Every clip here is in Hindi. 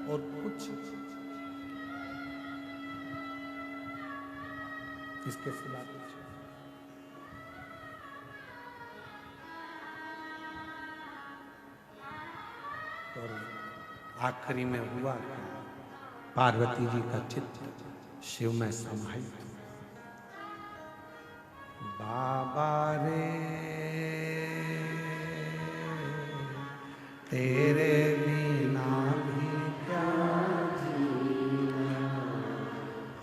और कुछ इसके सिवा कुछ। और आखिरी में हुआ क्या, पार्वती जी का चित्त शिव में समाहित। बाबा रे तेरे बिना भी क्या जीना,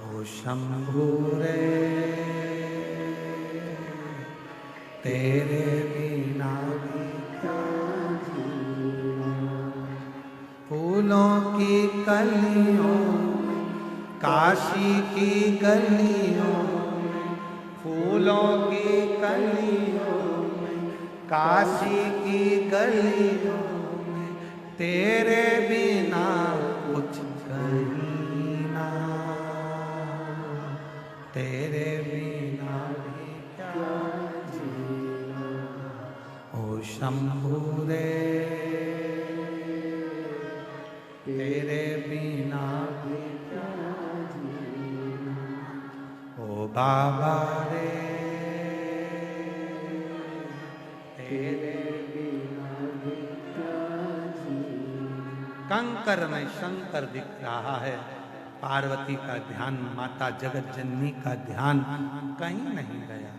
ओ शंभू रे तेरे बिना भी क्या जीना। फूलों की कलियों काशी की गलियों, फूलों की कलियों में काशी की गलियों में तेरे बिना कुछ कहीं ना, तेरे बिना भी क्या जीना, ओ शंभू रे तेरे बिना भी क्या जीना, ओ बाबा रे तेरे बिना भी क्या जीना। कंकर में शंकर दिख रहा है, पार्वती का ध्यान, माता जगत जननी का ध्यान कहीं नहीं गया।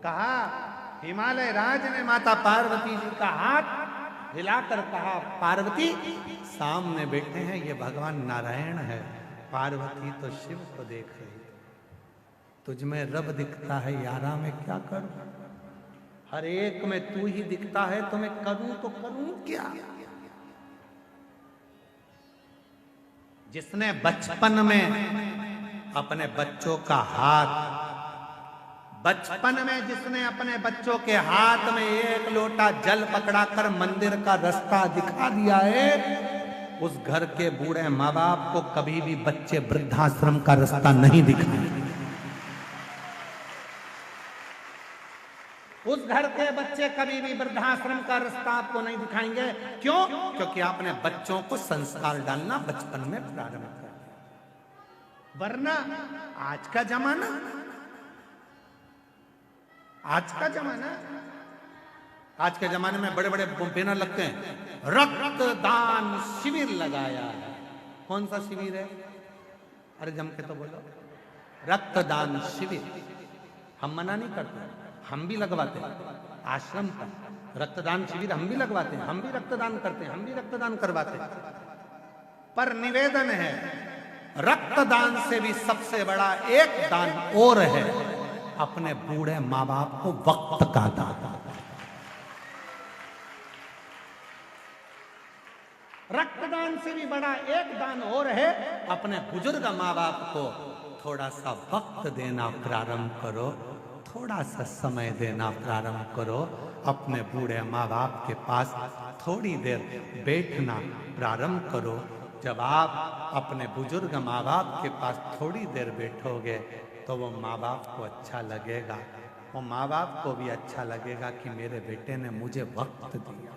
कहा हिमालय राज ने माता पार्वती जी का हाथ हिलाकर कहा, पार्वती सामने बैठे हैं ये भगवान नारायण है। पार्वती तो शिव को देख रही, तुझ में रब दिखता है यारा, मैं क्या करूं, हर एक में तू ही दिखता है, तो मैं करूं तो करूं क्या। जिसने बचपन में अपने बच्चों का हाथ, बचपन में जिसने अपने बच्चों के हाथ में एक लोटा जल पकड़ाकर मंदिर का रास्ता दिखा दिया है, उस घर के बूढ़े माँ बाप को कभी भी बच्चे वृद्धाश्रम का रास्ता नहीं दिखाएंगे। उस घर के बच्चे कभी भी वृद्धाश्रम का रास्ता आपको नहीं दिखाएंगे। क्यों? क्योंकि आपने बच्चों को संस्कार डालना बचपन में प्रारंभ कर दिया। वरना आज का जमाना, आज के जमाने में बड़े बड़े बैनर लगते हैं, रक्तदान शिविर लगाया है। कौन सा शिविर है? अरे जम के तो बोलो, रक्तदान शिविर। हम मना नहीं करते, हम भी लगवाते हैं आश्रम पर रक्तदान शिविर, हम भी लगवाते हैं, हम भी रक्तदान करते हैं, हम भी रक्तदान करवाते हैं। पर निवेदन है, रक्तदान से भी सबसे बड़ा एक दान और है, अपने बूढ़े माँ बाप को वक्त का दान। रक्तदान से भी बड़ा एक दान और है, अपने बुजुर्ग माँ बाप को थोड़ा सा वक्त देना प्रारंभ करो, थोड़ा सा समय देना प्रारंभ करो। अपने बूढ़े माँ बाप के पास थोड़ी देर बैठना प्रारंभ करो। जब आप अपने बुजुर्ग माँ बाप के पास थोड़ी देर बैठोगे तो वो माँ बाप को अच्छा लगेगा, वो माँ बाप को भी अच्छा लगेगा कि मेरे बेटे ने मुझे वक्त दिया।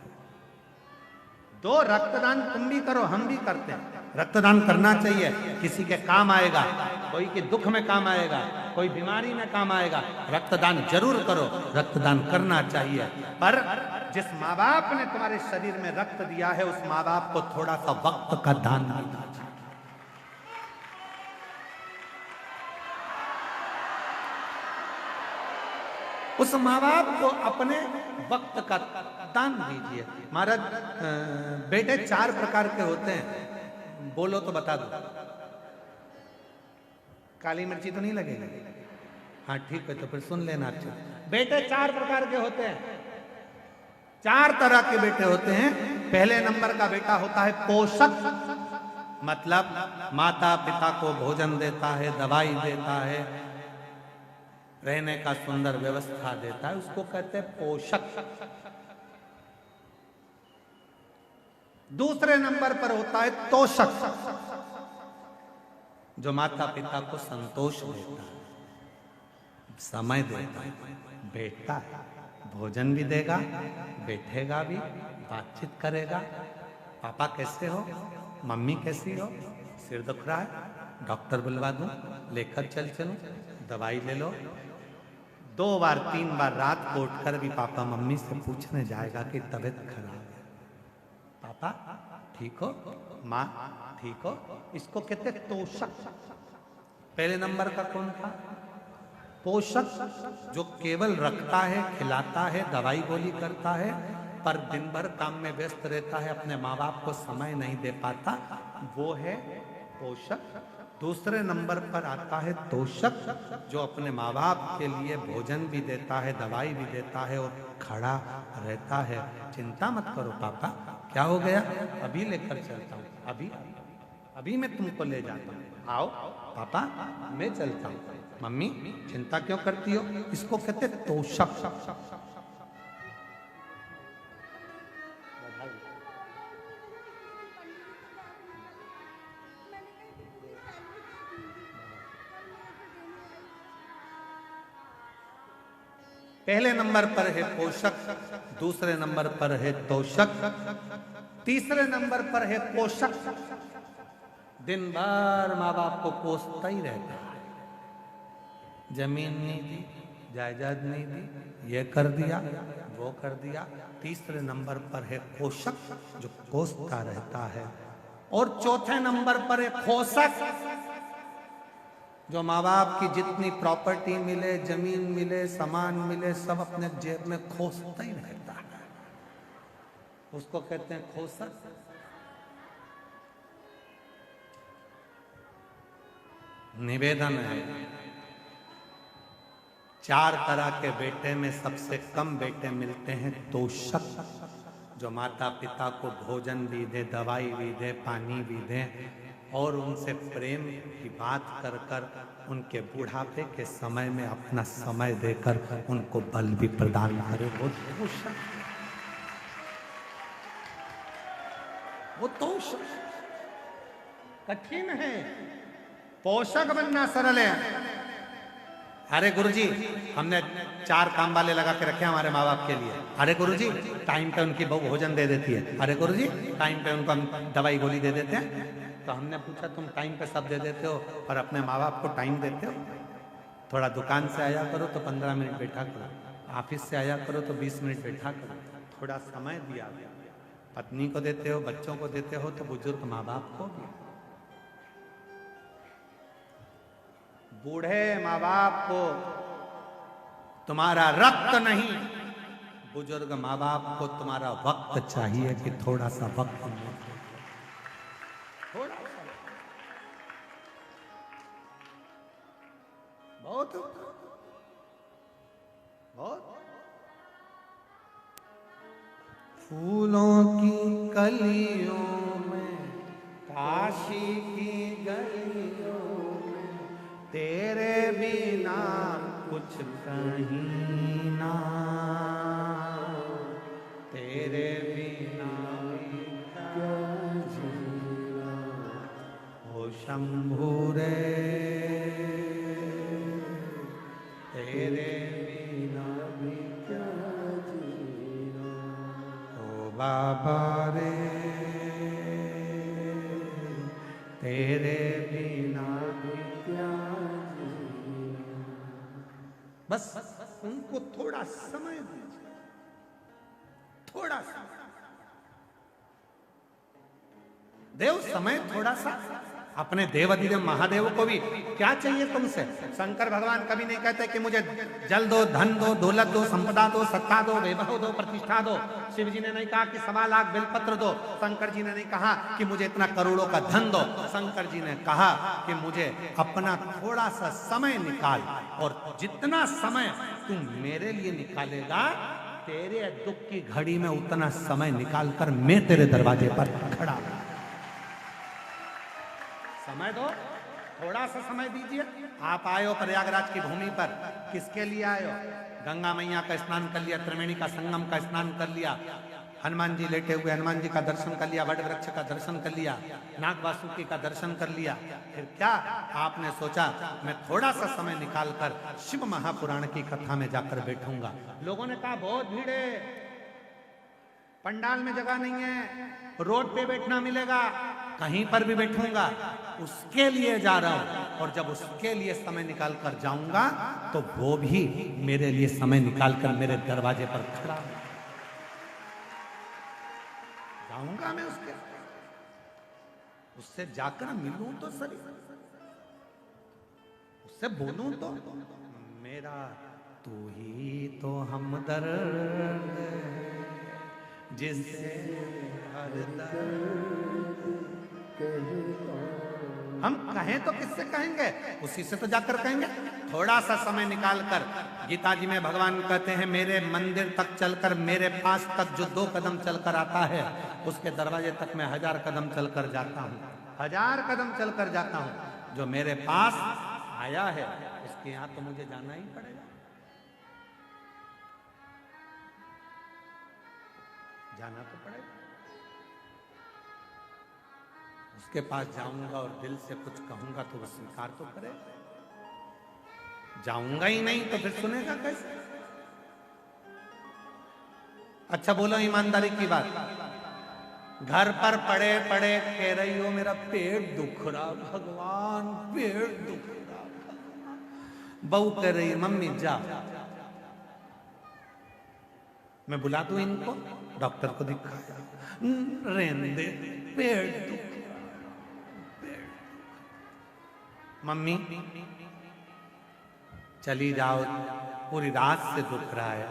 दो रक्तदान तुम भी करो, हम भी करते हैं। रक्तदान करना चाहिए, किसी के काम आएगा, कोई के दुख में काम आएगा, कोई बीमारी में काम आएगा। रक्तदान जरूर करो, रक्तदान करना चाहिए। पर जिस माँ बाप ने तुम्हारे शरीर में रक्त दिया है, उस माँ बाप को थोड़ा सा वक्त का दान देना चाहिए। उस माँ बाप को अपने वक्त का दान दीजिए। महाराज बेटे 4 प्रकार के होते हैं, बोलो तो बता दो। काली मिर्ची तो नहीं लगेगी? हाँ ठीक है, तो फिर सुन लेना। अच्छा, बेटे 4 प्रकार के होते हैं, 4 तरह के बेटे होते हैं। पहले नंबर का बेटा होता है पोषक, मतलब माता पिता को भोजन देता है, दवाई देता है, रहने का सुंदर व्यवस्था देता है, उसको कहते हैं पोषक। दूसरे नंबर पर होता है तोषक, जो माता पिता को संतोष देता है, समय देता है, बैठता है, भोजन भी देगा, बैठेगा भी, बातचीत करेगा, पापा कैसे हो, मम्मी कैसी हो, सिर दुख रहा है, डॉक्टर बुलवा दूं, लेकर चल चलूं, दवाई ले लो। 2 बार 3 बार रात को उठकर भी पापा मम्मी से पूछने जाएगा कि तबीयत खराब है, पापा ठीक हो, माँ ठीक हो। इसको कहते तोषक। पहले नंबर का कौन था? पोषक, जो केवल रखता है, खिलाता है, दवाई गोली करता है, पर दिन भर काम में व्यस्त रहता है, अपने माँ बाप को समय नहीं दे पाता, वो है पोषक। दूसरे नंबर पर आता है तोषक, जो अपने माँ बाप के लिए भोजन भी देता है, दवाई भी देता है और खड़ा रहता है। चिंता मत करो पापा, क्या हो गया, अभी लेकर चलता हूँ, अभी मैं तुमको ले जाता हूँ, आओ पापा मैं चलता हूँ। मम्मी चिंता क्यों करती हो? इसको कहते तोषक। पहले नंबर पर है पोषक, दूसरे नंबर पर है तोषक, तीसरे नंबर पर है पोषक। दिन भर माँ बाप को कोसता ही रहता है, जमीन नहीं दी, जायदाद नहीं दी, ये कर दिया, वो कर दिया। तीसरे नंबर पर है पोषक, जो कोसता रहता है। और चौथे नंबर पर है खोसक, जो माँ बाप की जितनी प्रॉपर्टी मिले, जमीन मिले, सामान मिले, सब अपने जेब में खोसता ही रहता है, उसको कहते हैं खोसक। निवेदन है, 4 तरह के बेटे में सबसे कम बेटे मिलते हैं तोषक, जो माता पिता को भोजन भी दे, दवाई भी दे, पानी भी दे और उनसे प्रेम की बात कर कर उनके बुढ़ापे के समय में अपना समय देकर उनको बल भी प्रदान करे। वो तोषक कठिन है, पोषक बनना सरल है। अरे गुरुजी हमने 4 काम वाले लगा के रखे हमारे माँ बाप के लिए। अरे गुरुजी टाइम पे उनकी बहू भोजन दे देती है। अरे गुरुजी टाइम पे उनको हम दवाई गोली दे देते हैं। तो हमने पूछा तुम टाइम पे सब दे देते हो और अपने माँ बाप को टाइम देते हो? थोड़ा दुकान से आया करो तो 15 मिनट बैठा करो, ऑफिस से आया करो तो 20 मिनट बैठा करो, थोड़ा समय दिया। पत्नी को देते हो, बच्चों को देते हो, तो बुजुर्ग माँ बाप को भी। बूढ़े माँ बाप को तुम्हारा रक्त नहीं, बुजुर्ग माँ बाप को तुम्हारा वक्त चाहिए कि थोड़ा सा वक्त मिले, थोड़ा सा। बहुत बहुत फूलों की कलियों में, काशी की गलियों में, तेरे बिना कुछ कहीं ना, तेरे बिना क्या जीना हो शंभू रे, तेरे बिना भी क्या जीना ओ बाबा रे, तेरे बिना भी क्या जीना। बस उनको थोड़ा समय दीजिए, थोड़ा सा देव समय, थोड़ा सा। अपने देव अधिदेव महादेव को भी क्या चाहिए तुमसे? शंकर भगवान कभी नहीं कहते कि मुझे जल दो, धन दो, दौलत दो, संपदा दो, सत्ता दो, वैभव दो, प्रतिष्ठा दो। शिव जी ने नहीं कहा कि 1.25 लाख बेलपत्र दो। शंकर जी ने नहीं कहा कि मुझे इतना करोड़ों का धन दो। शंकर जी ने कहा कि मुझे अपना थोड़ा सा समय निकाल, और जितना समय तुम मेरे लिए निकालेगा, तेरे दुख की घड़ी में उतना समय निकाल कर मैं तेरे दरवाजे पर खड़ा हूं। समय दो, थोड़ा सा समय दीजिए। आप आए हो प्रयागराज की भूमि पर, किसके लिए आए हो? गंगा मैया का स्नान कर लिया, त्रिवेणी का संगम का स्नान कर लिया, हनुमान जी लेटे हुए हनुमान जी का दर्शन कर लिया, वट वृक्ष का दर्शन कर लिया, नाग वासुकी का दर्शन कर लिया। फिर क्या आपने सोचा मैं थोड़ा सा समय निकाल कर शिव महापुराण की कथा में जाकर बैठूंगा? लोगों ने कहा बहुत भीड़ है, पंडाल में जगह नहीं है, रोड पे बैठना मिलेगा, कहीं पर भी बैठूंगा उसके लिए जा रहा हूं, और जब उसके लिए समय निकाल कर जाऊंगा तो वो भी मेरे लिए समय निकाल कर मेरे दरवाजे पर खड़ा है। जाऊंगा मैं उससे जाकर मिलूं तो सही, उससे बोलूं तो मेरा तू ही तो हमदर्द जिससे हर दर्द हम कहें तो किससे कहेंगे, उसी से तो जाकर कहेंगे। थोड़ा सा समय निकाल कर, गीता जी में भगवान कहते हैं मेरे मंदिर तक चलकर, मेरे पास तक जो 2 कदम चलकर आता है उसके दरवाजे तक मैं 1000 कदम चलकर जाता हूँ, 1000 कदम चलकर जाता हूँ। जो मेरे पास आया है उसके यहाँ तो मुझे जाना ही पड़ेगा, जाना तो पड़ेगा। उसके पास जाऊंगा और दिल से कुछ कहूंगा तो वो स्वीकार तो करे, जाऊंगा ही नहीं तो फिर सुनेगा कैसे। अच्छा बोलो ईमानदारी की बात, घर पर पड़े पड़े कह रही हो मेरा पेट दुख रहा भगवान, पेट दुख रहा भगवान। बहू कह रही है मम्मी जा, मैं बुला दूं इनको, डॉक्टर को दिखाया, रहने दे पेट दुख, मम्मी चली जाओ, पूरी रात से दुख रहा है,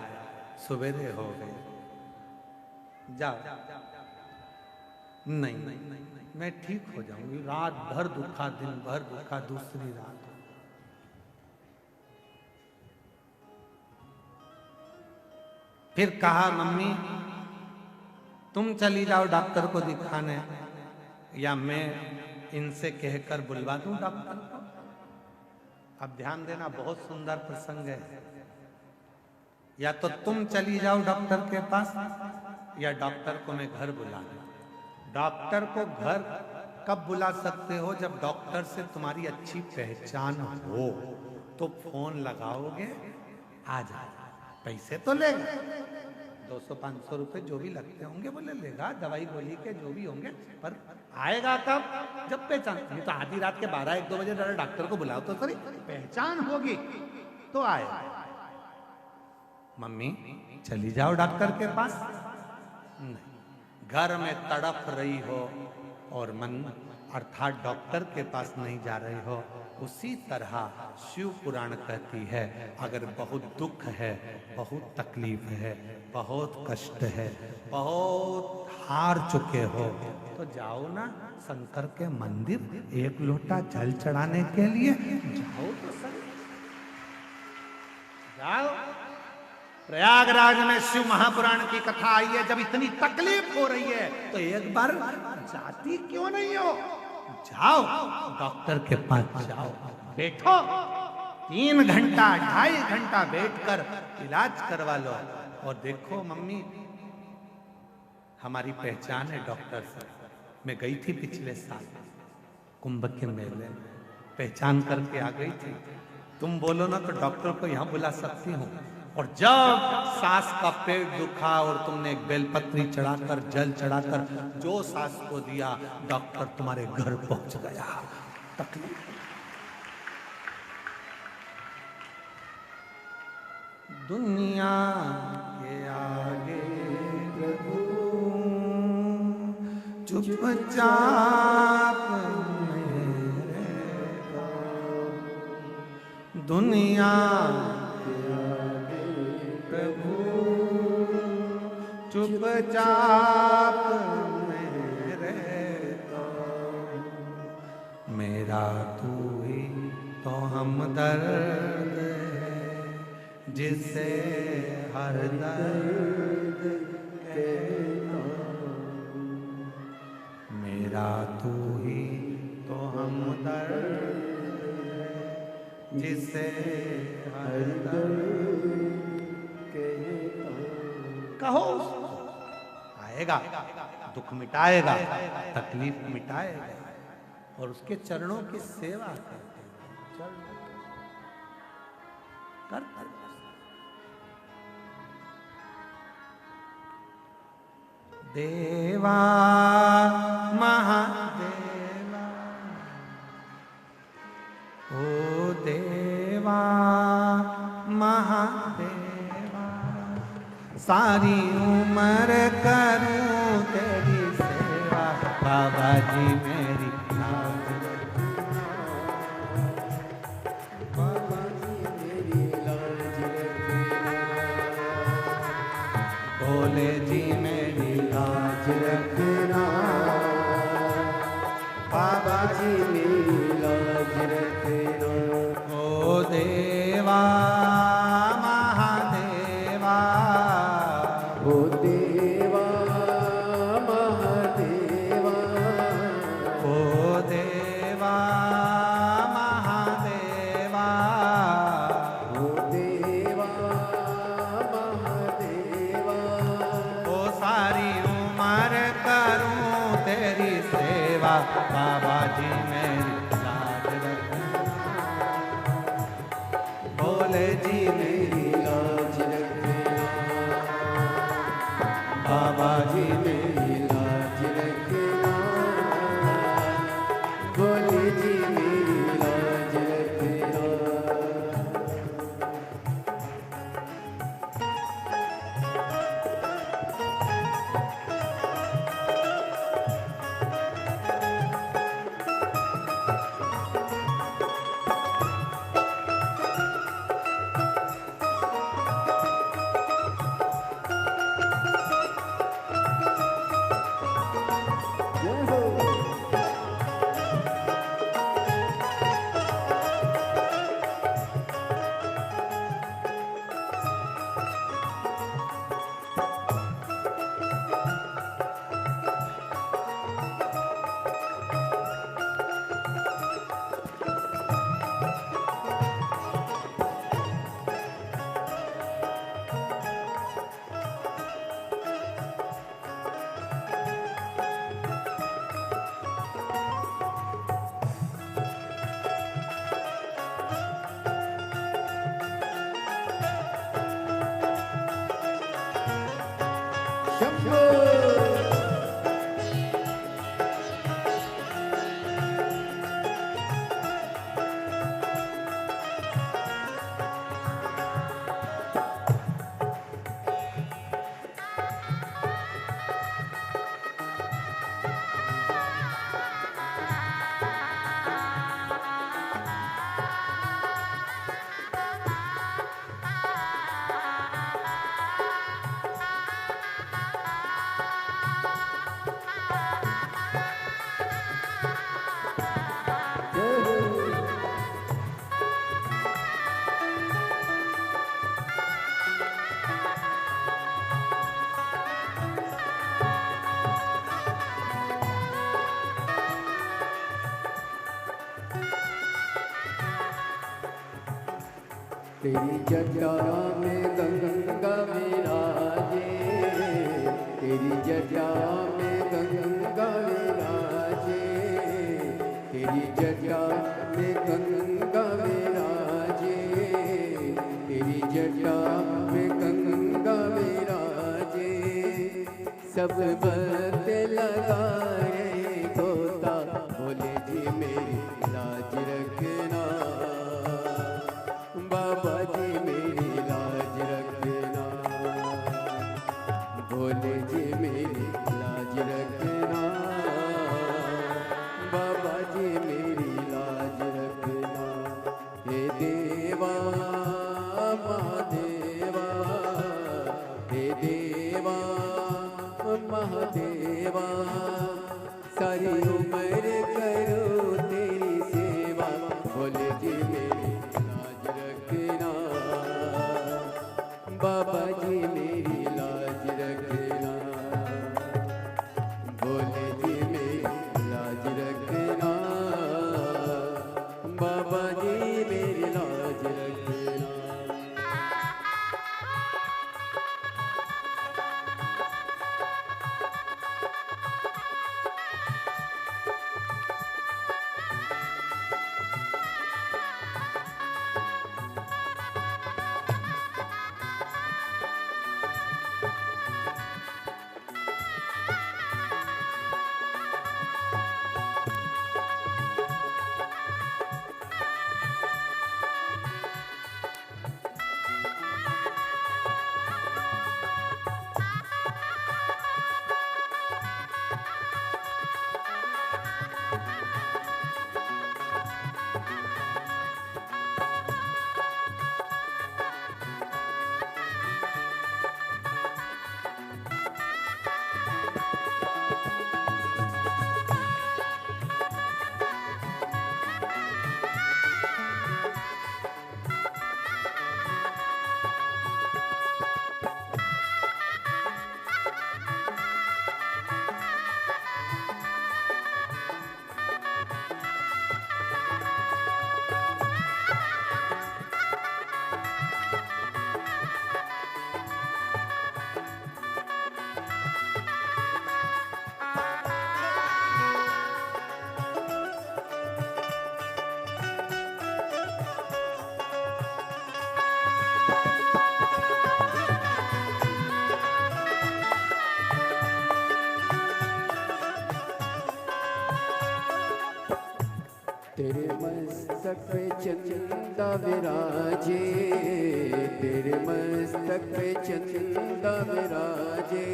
सवेरे हो गए, जाओ। नहीं मैं ठीक हो जाऊंगी, रात भर दुखा, दिन भर दुखा, दूसरी रात। फिर कहा मम्मी तुम चली जाओ डॉक्टर को दिखाने, या मैं इनसे कहकर बुलवा दूं डॉक्टर को। अब ध्यान देना, बहुत सुंदर प्रसंग है। या तो तुम चली जाओ डॉक्टर के पास, या डॉक्टर को मैं घर बुला लूं। डॉक्टर को घर कब बुला सकते हो, जब डॉक्टर से तुम्हारी अच्छी पहचान हो तो फोन लगाओगे, आ जाओ। पैसे तो लेगा, 200-500 रुपए जो भी लगते होंगे वो ले लेगा, दवाई गोली के जो भी होंगे, पर आएगा कब, जब पहचान। नहीं तो आधी रात के 12-1-2 बजे डॉक्टर को बुलाओ तो सही, पहचान होगी तो आएगा। मम्मी चली जाओ डॉक्टर के पास, नहीं, घर में तड़प रही हो और मन अर्थात डॉक्टर के पास नहीं जा रही हो। उसी तरह शिव पुराण कहती है अगर बहुत दुख है, बहुत तकलीफ है, बहुत कष्ट है, बहुत हार चुके हो तो जाओ ना शंकर के मंदिर, 1 लोटा जल चढ़ाने के लिए जाओ तो सही, जाओ। प्रयागराज में शिव महापुराण की कथा आई है, जब इतनी तकलीफ हो रही है तो एक बार जाती क्यों नहीं हो, जाओ डॉक्टर के पास जाओ, बैठो 3 घंटा 2.5 घंटा बैठकर इलाज करवा लो। और देखो मम्मी हमारी पहचान है डॉक्टर से, मैं गई थी पिछले साल कुंभ के मेले, पहचान करके आ गई थी। तुम बोलो ना तो डॉक्टर को यहाँ बुला सकती हूँ। और जब सास का पेट दुखा और तुमने एक बेलपत्री चढ़ाकर जल चढ़ाकर जो सास को दिया, डॉक्टर तुम्हारे घर पहुंच गया। तकलीफ दुनिया के आगे प्रभु चुपचाप दुनिया चुपचाप में रहता, मेरा तू ही तो हमदर्द है जिसे हर दर्द कहता, मेरा तू ही तो हमदर्द है जिसे हर दर्द कहता। कहो आएगा, दुख मिटाएगा, तकलीफ मिटाएगा, और उसके चरणों की सेवा करते कर। देवा महादेव सारी उम्र करूं तेरी सेवा, बाबा जी मेरी लाज रखना, बाबा जी मेरी लाज रखना, भोले जी मेरी लाज रखना, बाबा जी मेरी लाज रखना। ओ देवा महादेवा, ओ देवा महादेवा, ओ देवा महादेवा, ओ देवा महादेवा, ओ सारी उम्र करूं तेरी सेवा, बाबा जी मेरी लाज रखना, भोले जी मेरी लाज रखना, बाबा जी मेरी लाज रखना, भोले जी मेरी लाज रखना। जय हो। शंभो। तेरी जटा में गंगा विराजे, तेरी जटा में गंगा विराजे, तेरी जटा में गंगा विराजे, तेरी जटा में गंगा विराजे। सब बत लगा रे गोता, भोले जी मेरी लाज रखना, बाबा जी मेरी लाज रखना, भोले जी मेरी लाज रखना, बाबा जी मेरी लाज रखना। हे देवा महादेवा, हे देवा महादेवा, सारी उम्र करो तेरी सेवा, भोले जी मेरी लाज रखना, बाबा जी मेरी लाज रखना, भोले जी मेरी लाज रखना, तेरे मस्तक पे चंदा विराजे, तेरे मस्तक पे चंदा विराजे,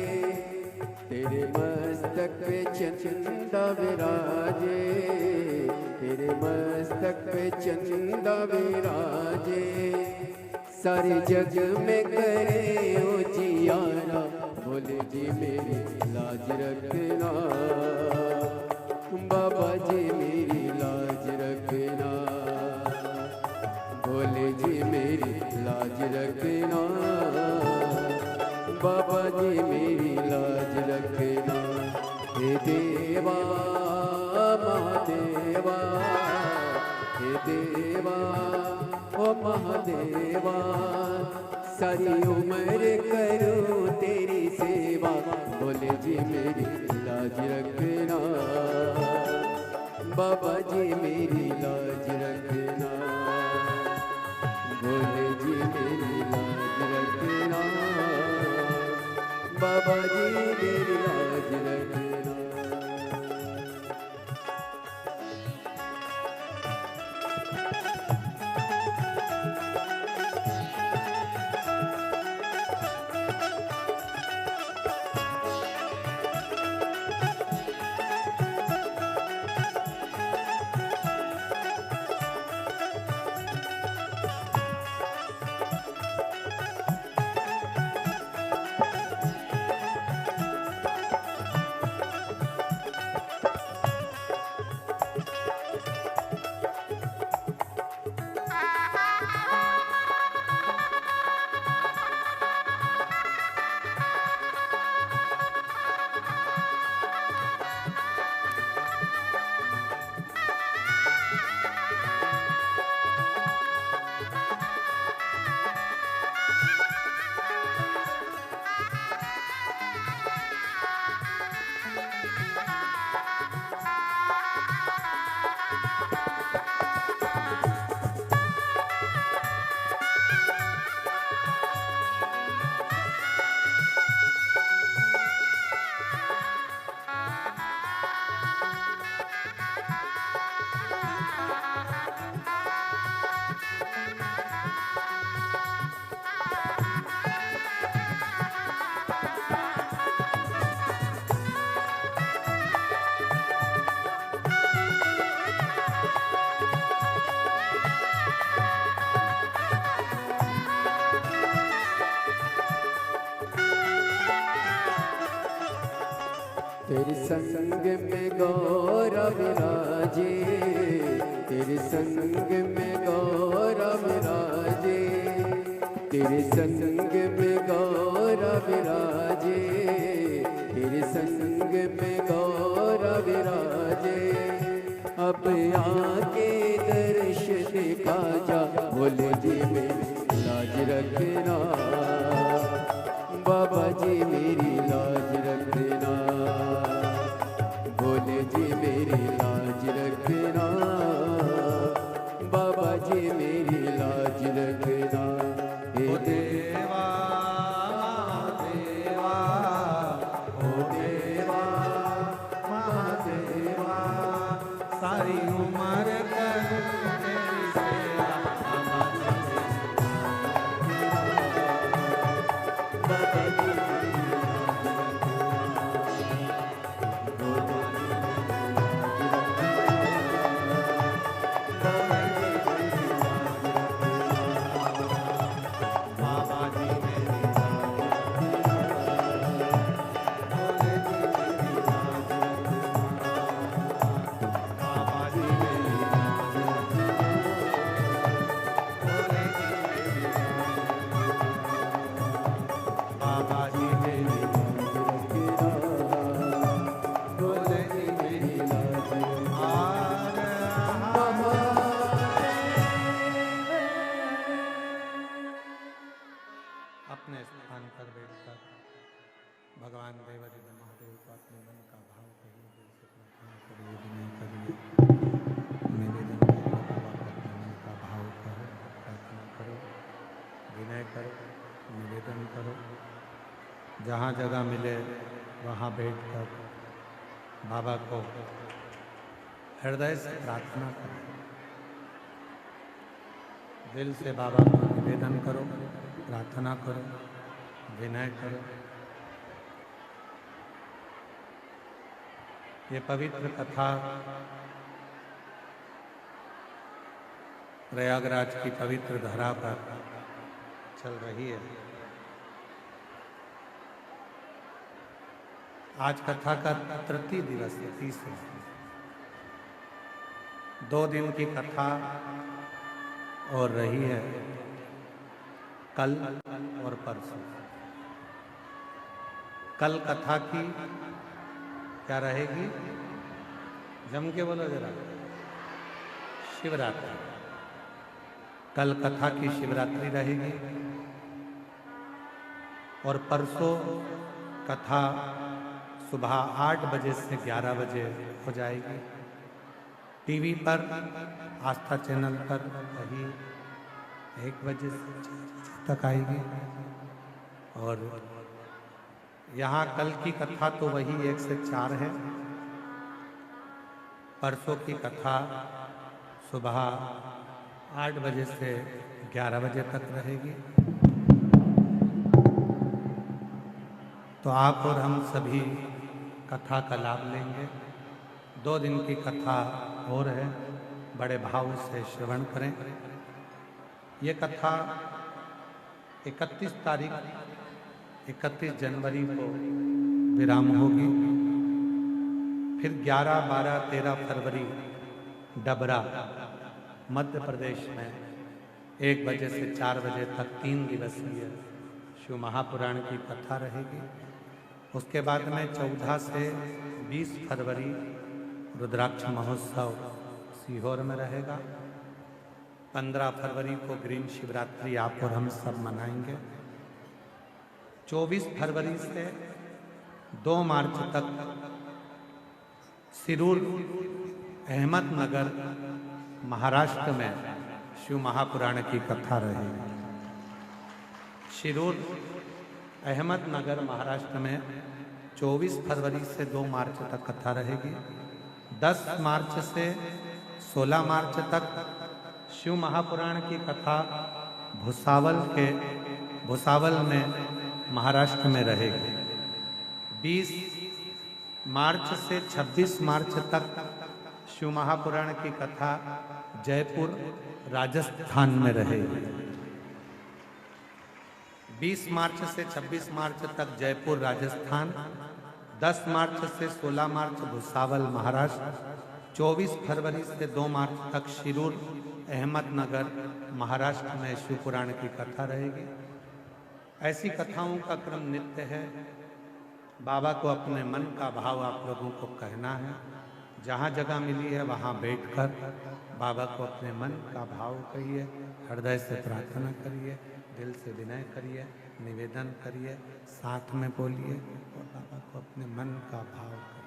तेरे मस्तक पे चंदा विराजे, तेरे मस्तक पे चंदा विराजे। सारे जग में करे उजियारा, बोले जी मेरी लाज रखना, बाबा जी मेरी लाज रखना, बोले जी मेरी लाज रखना, बाबा जी मेरी लाज रखना। हे देवा महादेवा, हे देवा ओ महादेवा, सारी उम्र करूं तेरी सेवा, बोले जी मेरी लाज रखना, बाबा जी मेरी लाज रखना, बोले जी मेरी लाज रखना, बाबा जी मेरी लाज रखना। तेरे संग में गौरव विराजे, तेरे संग में गौरव विराजे, तेरे संग में गौरव विराजे, तेरे संग में गौरव विराजे। अब आके दर्श दिखा जा, बोले जी मेरी लाज रखना, बाबा जी मेरी लाज रखना, बोले जी मेरी लाज रखना, बाबा जी मेरी लाज रखना। हे देवा देवा, ओ देवा महादेवा, सारी उम्र करूं तेरी सेवा, बाबा जी अपने स्थान पर बैठकर भगवान देवादिदेव महादेव को अपने मन का भाव कहिए, दिल से प्रार्थना करिए, विनय करिए, निवेदन करिए, बाबा को अपने मन का भाव करो, प्रार्थना करो, विनय करो, निवेदन करो। जहाँ जगह मिले वहाँ बैठकर बाबा को हृदय से प्रार्थना करें। दिल से बाबा को निवेदन करो, प्रार्थना करो, विनय करो। ये पवित्र कथा प्रयागराज की पवित्र धरा पर चल रही है। आज कथा का तृतीय दिवस है, तीसरा। 2 दिन की कथा और रही है, कल और परसों। कल कथा की क्या रहेगी? जम के बोलो जरा। शिवरात्रि। कल कथा की शिवरात्रि रहेगी और परसों कथा सुबह 8 बजे से 11 बजे हो जाएगी। टीवी पर, आस्था चैनल पर वही 1 बजे से 4 बजे तक आएगी। और यहाँ कल की कथा तो वही 1 से 4 है। परसों की कथा सुबह 8 बजे से 11 बजे तक रहेगी। तो आप और हम सभी कथा का लाभ लेंगे। 2 दिन की कथा और है, बड़े भाव से श्रवण करें। ये कथा 31 जनवरी को विराम होगी। फिर 11, 12, 13 फरवरी डबरा मध्य प्रदेश में 1 बजे से 4 बजे तक 3 दिवसीय शिव महापुराण की कथा रहेगी। उसके बाद में 14 से 20 फरवरी रुद्राक्ष महोत्सव सीहोर में रहेगा। 15 फरवरी को ग्रीन शिवरात्रि आप और हम सब मनाएंगे। 24 फरवरी से 2 मार्च तक सिरूर अहमदनगर महाराष्ट्र में शिव महापुराण की कथा रहेगी। सिरूर अहमदनगर महाराष्ट्र में 24 फरवरी से 2 मार्च तक कथा रहेगी। 10 मार्च से 16 मार्च तक शिव महापुराण की कथा भुसावल में महाराष्ट्र में रहेगी। 20 मार्च से 26 मार्च तक शिव महापुराण की कथा जयपुर राजस्थान में रहेगी। 20 मार्च से 26 मार्च तक जयपुर राजस्थान, 10 मार्च से 16 मार्च भुसावल महाराष्ट्र, 24 फरवरी से 2 मार्च तक शिरूर अहमदनगर महाराष्ट्र में शिव पुराण की कथा रहेगी। ऐसी कथाओं का क्रम नित्य है। बाबा को अपने मन का भाव आप लोगों को कहना है। जहाँ जगह मिली है वहाँ बैठकर बाबा को अपने मन का भाव कहिए, हृदय से प्रार्थना करिए, दिल से विनय करिए, निवेदन करिए, साथ में बोलिए और बाबा को अपने मन का भाव करिए।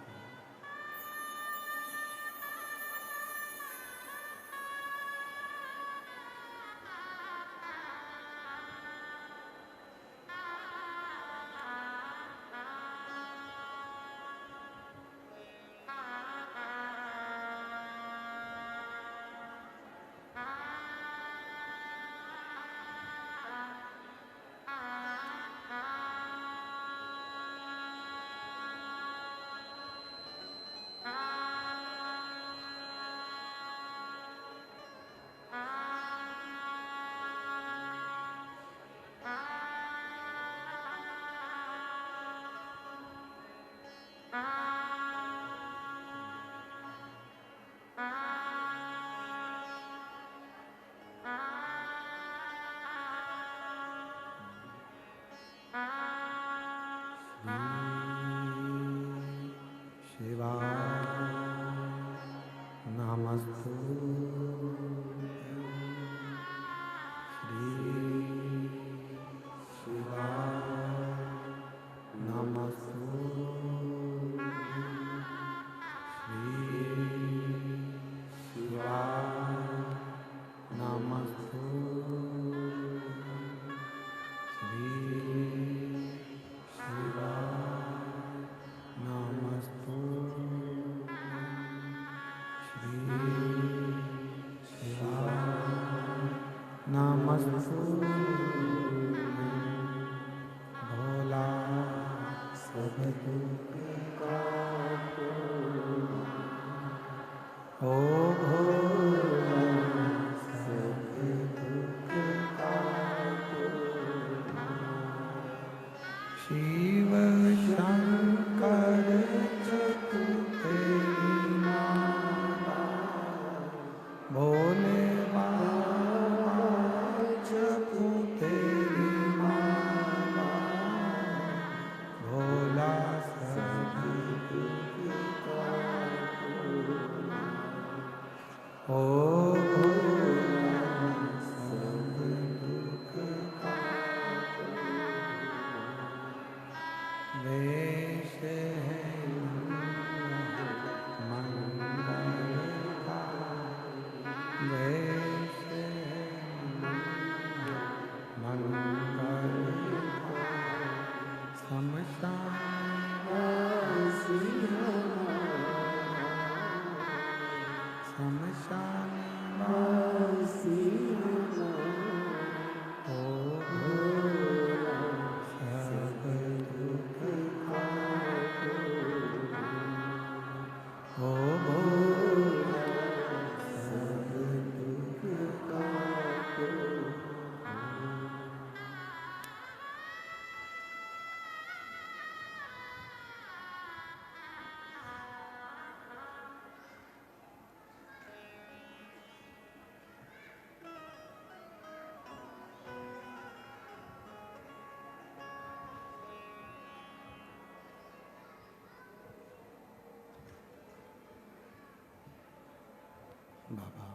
ओ भोला सब दुख शिव शंकर चतु तेरी माला भोले बाबा चतु तेरी माला भोला सब दुख ओ भोला सब दुख वेश है मंगल का वेश है मंगल का शमशान शमशान ओ भोला सब दुख ओ भोला सब दुख बाबा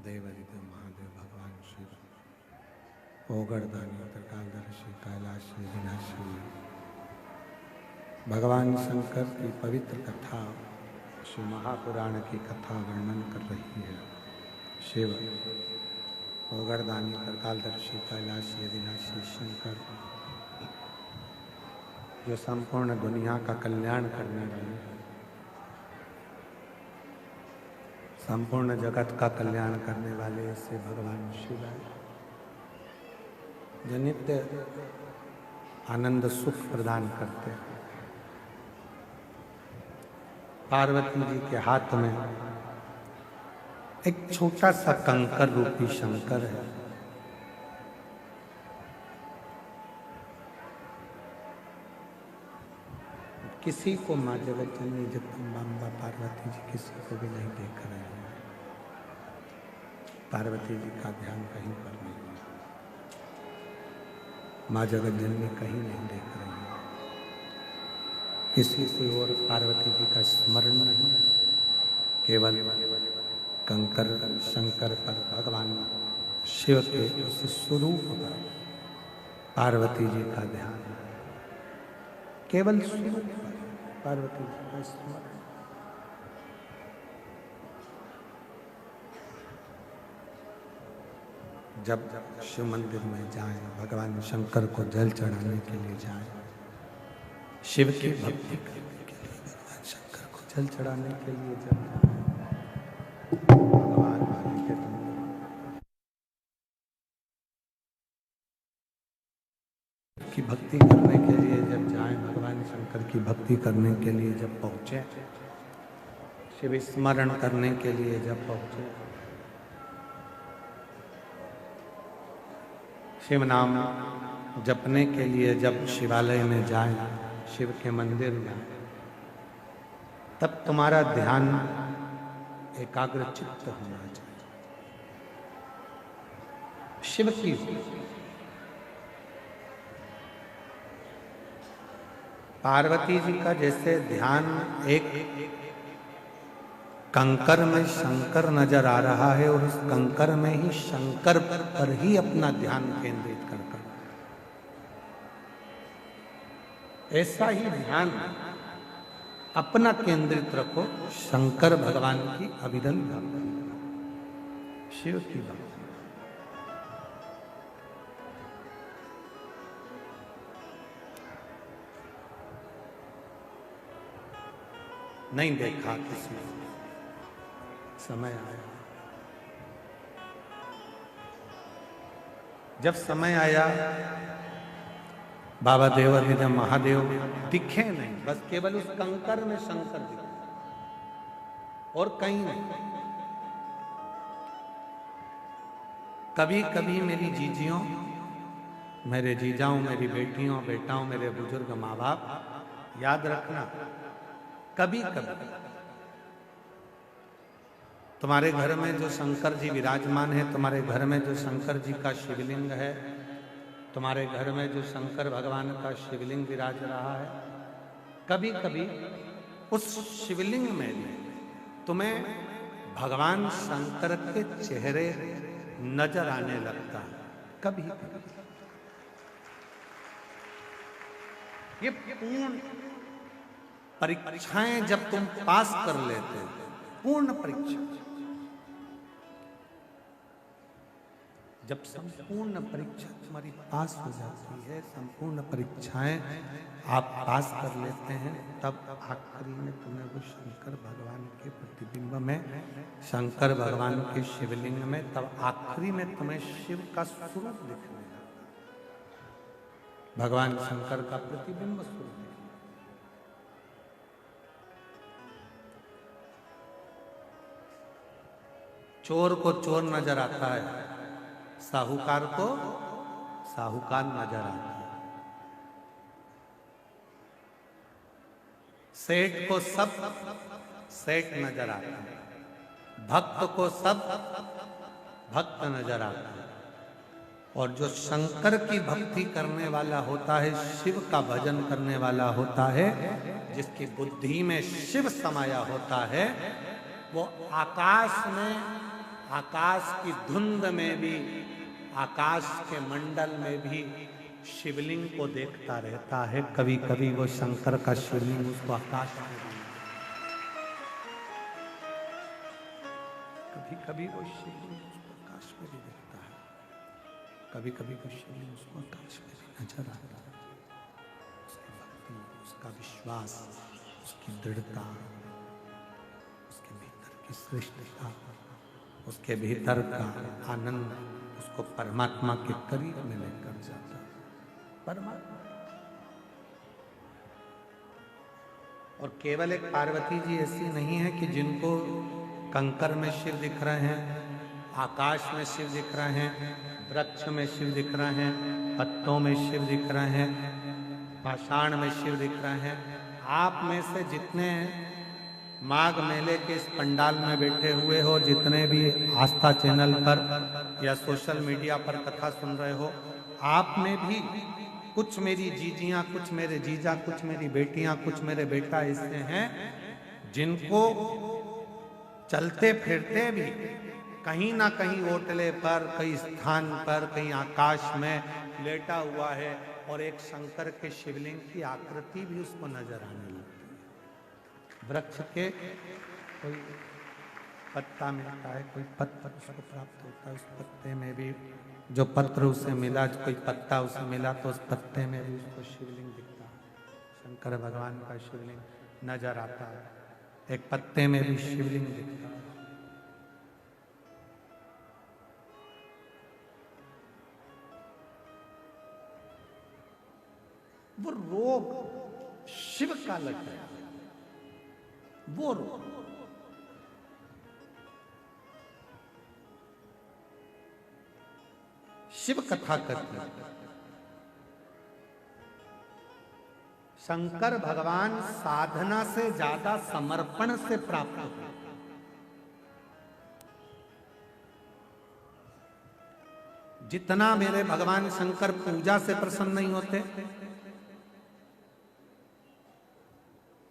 देवादिदेव महादेव भगवान शिव ओगरदानी त्रिकालदर्शी कैलाशी विनाशी भगवान शंकर की पवित्र कथा शिव महापुराण की कथा वर्णन कर रही है। शिव ओगरदानी त्रिकालदर्शी कैलाशी विनाशी शंकर जो संपूर्ण दुनिया का कल्याण करने वाले हैं, संपूर्ण जगत का कल्याण करने वाले ऐसे भगवान शिव हैं जो नित्य आनंद सुख प्रदान करते हैं। पार्वती जी के हाथ में एक छोटा सा कंकर रूपी शंकर है। किसी को माँ जगत जननी जगदम्बा पार्वती जी किसी को भी नहीं देख रहे हैं। पार्वती जी का ध्यान कहीं पर नहीं है, माँ जगत जननी कहीं नहीं देख रही है। किसी की ओर पार्वती जी का स्मरण नहीं, केवल कंकर शंकर पर भगवान शिव के उस स्वरूप पर पार्वती जी का ध्यान, केवल स्वरूप पर पार्वती जी का स्मरण। जब शिव मंदिर में जाएं, भगवान शंकर को जल चढ़ाने के लिए जाएं, शिव की भक्ति करने के लिए, भगवान शंकर को जल चढ़ाने के लिए जब भगवान वाले के की भक्ति करने के लिए जब जाएं, भगवान शंकर की भक्ति करने के लिए जब पहुंचे, शिव स्मरण करने के लिए जब पहुंचे, शिव नाम जपने के लिए जब शिवालय में जाएं, शिव के मंदिर में, तब तुम्हारा ध्यान एकाग्र चित्त होना चाहिए। शिव की पार्वती जी का जैसे ध्यान एक कंकर में शंकर नजर आ रहा है और उस कंकर में ही शंकर पर ही अपना ध्यान केंद्रित कर, ऐसा ही ध्यान अपना केंद्रित रखो शंकर भगवान की अभिधन भक्ति, शिव की भक्ति। नहीं देखा किसी ने, समय आया, जब समय आया बाबा देवादिदेव महादेव दिखे नहीं, बस केवल उस कंकर में शंकर दिखे। और कहीं नहीं। कभी कभी मेरी जीजियों, मेरे जीजाओं, मेरी बेटियों, बेटाओं, मेरे बुजुर्ग माँ बाप, याद रखना, कभी कभी तुम्हारे घर में जो शंकर जी विराजमान है, तुम्हारे घर में जो शंकर जी का शिवलिंग है, तुम्हारे घर में जो शंकर भगवान का शिवलिंग विराज रहा है, कभी कभी उस शिवलिंग में भी तुम्हें भगवान शंकर के चेहरे नजर आने लगता है। कभी कभी ये पूर्ण परीक्षाएं जब तुम पास कर लेते हो, पूर्ण परीक्षा, जब संपूर्ण परीक्षा तुम्हारी पास हो जाती है, संपूर्ण परीक्षाएं आप पास कर लेते हैं, तब आखिरी में तुम्हें वो शंकर भगवान के प्रतिबिंब में, शंकर भगवान के शिवलिंग में, तब आखिरी में तुम्हें शिव का स्वरूप दिखने लगता है, भगवान शंकर का प्रतिबिंब स्वरूप। चोर को चोर नजर आता है, साहूकार को साहूकार नजर आता है, सेठ को सब सेठ नजर आता है, भक्त को सब भक्त नजर आता है, और जो शंकर की भक्ति करने वाला होता है, शिव का भजन करने वाला होता है, जिसकी बुद्धि में शिव समाया होता है, वो आकाश में, आकाश की धुंध में भी, आकाश के मंडल में भी शिवलिंग को देखता रहता है। कभी कभी वो शंकर का शिवलिंग उसको आकाश में भी, कभी कभी वो शिवलिंग उसको आकाश में भी देखता है, कभी कभी वो शिवलिंग उसको आकाश में भी नजर आता है। उसकी भक्ति, उसका विश्वास, उसकी दृढ़ता, उसके भीतर की श्रेष्ठता, उसके भीतर का आनंद उसको परमात्मा के करीब में लेकर जाता है। परमात्मा, और केवल एक पार्वती जी ऐसी नहीं है कि जिनको कंकर में शिव दिख रहे हैं, आकाश में शिव दिख रहे हैं, वृक्ष में शिव दिख रहे हैं, पत्तों में शिव दिख रहे हैं, पाषाण में शिव दिख रहे हैं। आप में से जितने माघ मेले के इस पंडाल में बैठे हुए हो, जितने भी आस्था चैनल पर या सोशल मीडिया पर कथा सुन रहे हो, आप में भी कुछ मेरी जीजियां, कुछ मेरे जीजा, कुछ मेरी बेटियां, कुछ मेरे बेटा ऐसे हैं जिनको चलते फिरते भी कहीं ना कहीं ओटले पर, कहीं स्थान पर, कहीं आकाश में लेटा हुआ है, और एक शंकर के शिवलिंग की आकृति भी उसको नजर आने लगती है। वृक्ष के कोई पत्ता मिलता है, कोई पत्र उसको प्राप्त होता है, उस पत्ते में भी जो पत्र उसे मिला, कोई पत्ता उसे मिला, तो उस पत्ते में भी उसको शिवलिंग दिखता है, शंकर भगवान का शिवलिंग नजर आता है, एक पत्ते में भी शिवलिंग दिखता है। वो रोग शिव का लग गया, वो रोग। शिव कथा करते हैं, शंकर भगवान साधना से ज्यादा समर्पण से प्राप्त होते हैं। जितना मेरे भगवान शंकर पूजा से प्रसन्न नहीं होते,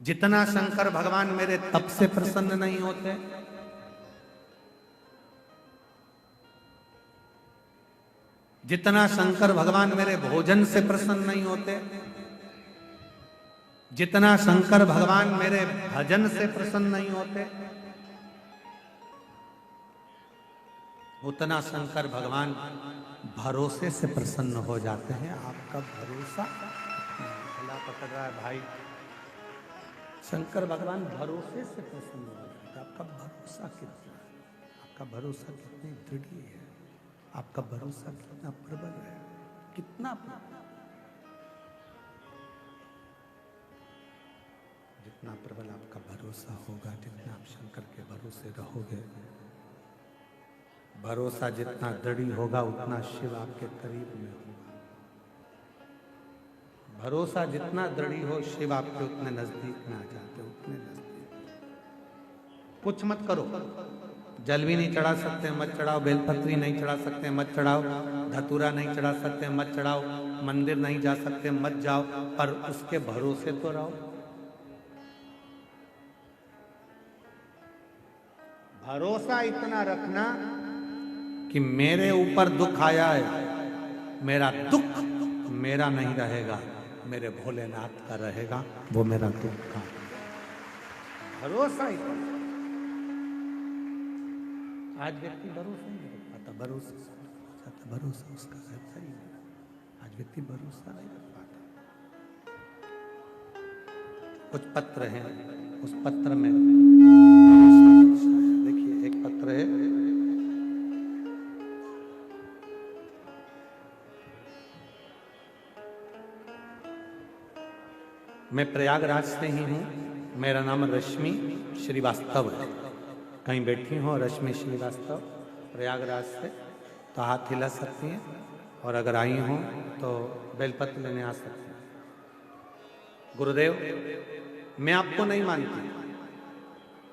जितना शंकर भगवान मेरे तप से प्रसन्न नहीं होते, जितना शंकर भगवान मेरे भोजन से प्रसन्न नहीं होते, जितना शंकर भगवान मेरे भजन से प्रसन्न नहीं होते, उतना शंकर भगवान भरोसे से प्रसन्न हो जाते हैं। आपका भरोसा गला पकड़ रहा है भाई, शंकर भगवान भरोसे से प्रसन्न हो जाते हैं। आपका भरोसा कितना है, आपका भरोसा कितनी दृढ़ है, आपका भरोसा कितना प्रबल है, कितना प्रबल। जितना प्रबल आपका भरोसा होगा, जितना आप शंकर के भरोसे रहोगे, भरोसा जितना दृढ़ होगा उतना शिव आपके करीब में होगा। भरोसा जितना दृढ़ हो शिव आपके उतने नजदीक में आ जाते, उतने नजदीक। कुछ मत करो, जल भी नहीं चढ़ा सकते मत चढ़ाओ, बेलपत्री नहीं चढ़ा सकते मत चढ़ाओ, धतूरा नहीं चढ़ा सकते मत चढ़ाओ, मंदिर नहीं जा सकते मत जाओ, पर उसके भरोसे तो रहो। भरोसा इतना रखना कि मेरे ऊपर दुख आया है, मेरा दुख मेरा नहीं रहेगा, मेरे भोलेनाथ का रहेगा, वो मेरा दुख का। भरोसा इतना। आज व्यक्ति भरोसा नहीं रख पाता, भरोसा चाहता, भरोसा उसका रहता ही नहीं। आज व्यक्ति भरोसा नहीं रख पाता। कुछ पत्र हैं, उस पत्र में देखिए, एक पत्र है, मैं प्रयागराज से ही हूँ, मेरा नाम रश्मि श्रीवास्तव है। कहीं बैठी हो रश्मि श्रीवास्तव प्रयागराज से तो हाथ हिला सकती हैं, और अगर आई हो तो बेलपत्र लेने आ सकती हैं। गुरुदेव, मैं आपको नहीं मानती।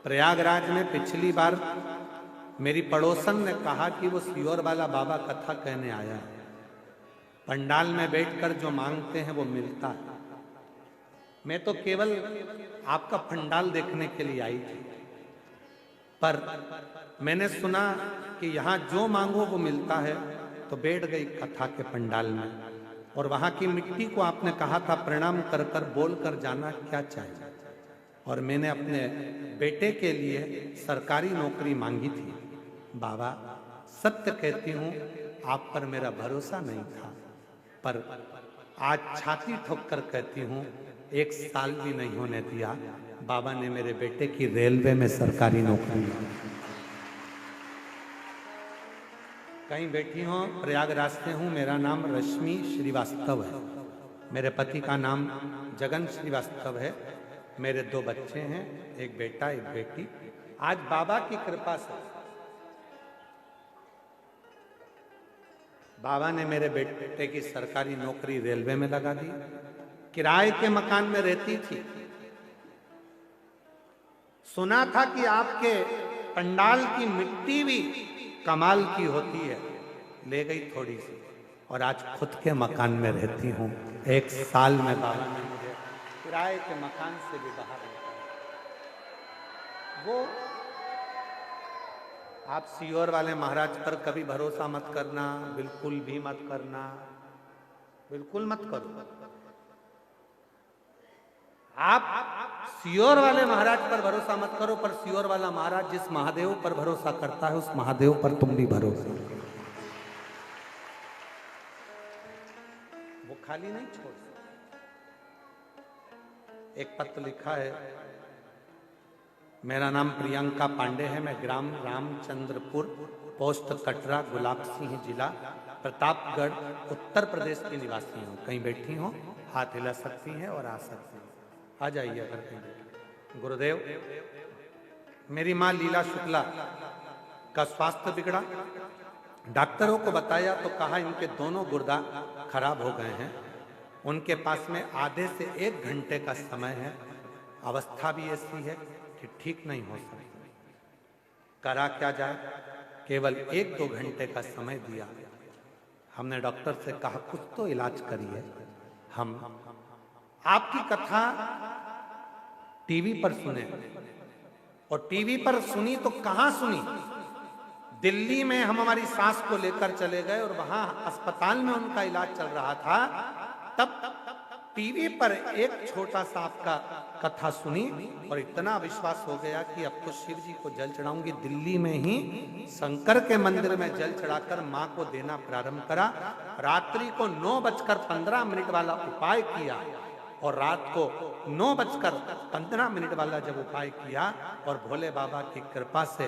प्रयागराज में पिछली बार मेरी पड़ोसन ने कहा कि वो सियोर वाला बाबा कथा कहने आया है, पंडाल में बैठकर जो मांगते हैं वो मिलता है। मैं तो केवल आपका पंडाल देखने के लिए आई थी, पर मैंने सुना कि यहाँ जो मांगो वो मिलता है, तो बैठ गई कथा के पंडाल में। और वहाँ की मिट्टी को आपने कहा था प्रणाम कर कर बोल कर जाना क्या चाहिए, और मैंने अपने बेटे के लिए सरकारी नौकरी मांगी थी। बाबा, सत्य कहती हूँ, आप पर मेरा भरोसा नहीं था, पर आज छाती ठोक कर कहती हूँ, 1 साल भी नहीं होने दिया, बाबा ने मेरे बेटे की रेलवे में सरकारी नौकरी दी। कहीं बैठी हो, प्रयागराज से हूँ, मेरा नाम रश्मि श्रीवास्तव है, मेरे पति का नाम जगन श्रीवास्तव है, मेरे 2 बच्चे हैं, एक बेटा एक बेटी। आज बाबा की कृपा से बाबा ने मेरे बेटे की सरकारी नौकरी रेलवे में लगा दी। किराए के मकान में रहती थी, सुना था कि आपके पंडाल की मिट्टी भी कमाल की होती है, ले गई थोड़ी सी, और आज खुद के मकान में रहती हूँ। 1 साल में बाबा ने मुझे किराए के मकान से भी बाहर निकाला। वो आप सियोर वाले महाराज पर कभी भरोसा मत करना, बिल्कुल भी मत करना, बिल्कुल मत करो। आप सियोर वाले महाराज पर भरोसा मत करो, पर सियोर वाला महाराज जिस महादेव पर भरोसा करता है, उस महादेव पर तुम भी भरोसा करो। वो खाली नहीं छोड़ सकते। एक पत्र लिखा है, मेरा नाम प्रियंका पांडे है, मैं ग्राम रामचंद्रपुर, पोस्ट कटरा, गुलाब सिंह जिला, प्रतापगढ़, उत्तर प्रदेश की निवासी हूँ। कहीं बैठी हो, हाथ हिला सकती हैं और आ सकती हैं, आ जाइए अगर कहीं। गुरुदेव, मेरी माँ लीला शुक्ला का स्वास्थ्य बिगड़ा, डॉक्टरों को बताया तो कहा इनके दोनों गुर्दा खराब हो गए हैं, उनके पास में आधे से 1 घंटे का समय है, अवस्था भी ऐसी है कि ठीक नहीं हो सकती। करा क्या जाए, केवल 1-2 घंटे का समय दिया। हमने डॉक्टर से कहा कुछ तो इलाज करिए। हम आपकी कथा टीवी पर सुने, और टीवी पर सुनी तो कहां सुनी, दिल्ली में हम हमारी सास को लेकर चले गए और वहां अस्पताल में उनका इलाज चल रहा था। तब टीवी पर एक छोटा सा आपका कथा सुनी और इतना विश्वास हो गया कि अब तो शिव जी को जल चढ़ाऊंगी। दिल्ली में ही शंकर के मंदिर में जल चढ़ाकर मां को देना प्रारंभ करा। रात्रि को 9:15 वाला उपाय किया, और रात को 9:15 वाला जब उपाय किया, और भोले बाबा की कृपा से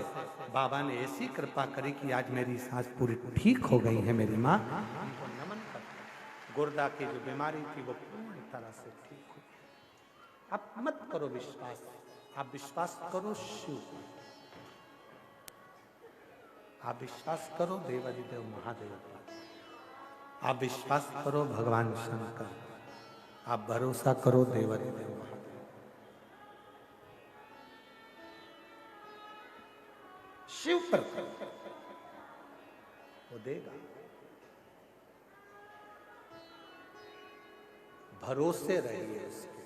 बाबा ने ऐसी कृपा करी कि आज मेरी सांस पूरी ठीक हो गई है। मेरी माँ, उनको नमन करता। गुर्दा की जो बीमारी थी वो पूरी तरह से ठीक हो। आप मत करो विश्वास, आप विश्वास करो शिव पर, आप विश्वास करो देवादिदेव महादेव पर, आप विश्वास करो भगवान शंकर, आप भरोसा करो देवादिदेव महादेव। शिव पर वो देगा। भरोसे रहिए उसके।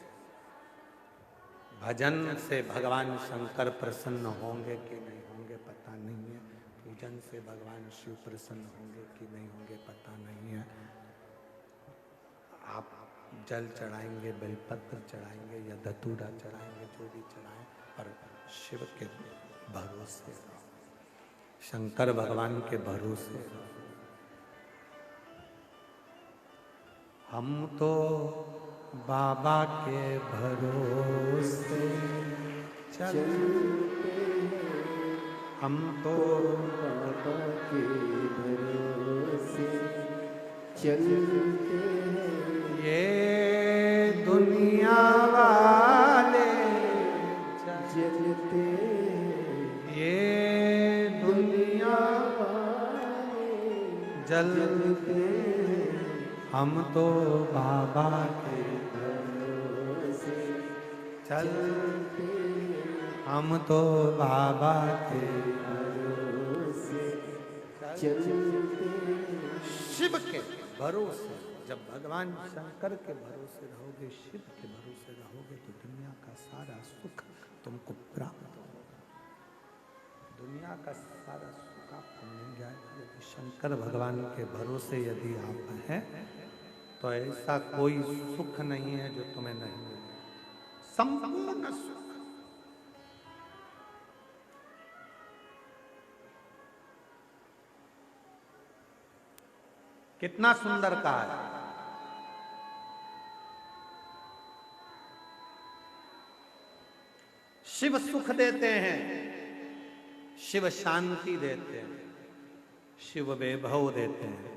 भजन से भगवान शंकर प्रसन्न होंगे कि नहीं होंगे पता नहीं है, पूजन से भगवान शिव प्रसन्न होंगे कि नहीं होंगे पता नहीं है। आप जल चढ़ाएंगे, बेलपत्र चढ़ाएंगे या धतूरा चढ़ाएंगे, जो भी चढ़ाएं, पर शिव के भरोसे रहो, शंकर भगवान के भरोसे रहो। हम तो बाबा के भरोसे चलते हैं, हम तो बाबा के भरोसे चलते हैं। ये दुनिया वाले जलते हैं, ये दुनिया वाले जलते हैं, हम तो बाबा के भरोसे चलते, हम तो बाबा के भरोसे चलते हैं। शिव के भरोसे, जब भगवान शंकर के भरोसे रहोगे, शिव के भरोसे रहोगे, तो दुनिया का सारा सुख तुमको प्राप्त होगा। दुनिया का सारा सुख आपको मिल जाएगा। यदि शंकर भगवान के भरोसे यदि आप हैं, तो ऐसा कोई सुख नहीं है जो तुम्हें नहीं मिले। संपूर्ण सुख। कितना सुंदर कहा है। शिव सुख देते हैं, शिव शांति देते हैं, शिव वैभव देते हैं,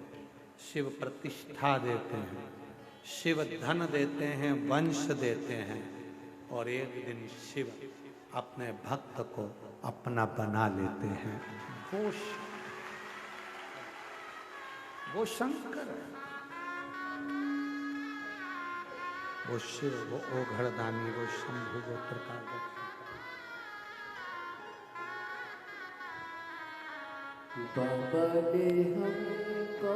शिव प्रतिष्ठा देते हैं, शिव धन देते हैं, वंश देते हैं, और एक दिन शिव अपने भक्त को अपना बना लेते हैं। वो शंकर है, वो शिव, वो ओघड़दानी, वो शंभु गोत्र का बाबा ने हमको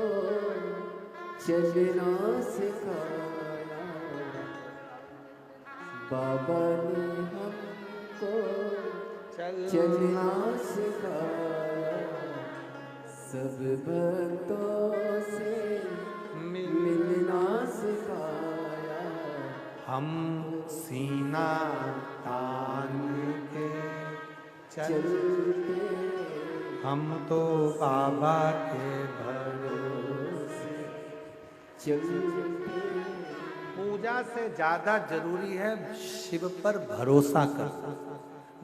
चलना सिखाया, बाबा ने हमको चलना सिखाया, सब भक्तों से मिलना सिखाया। हम सीना तान के चलते, हम तो बाबा के भरोसे चलते। पूजा से ज्यादा जरूरी है शिव पर भरोसा करना।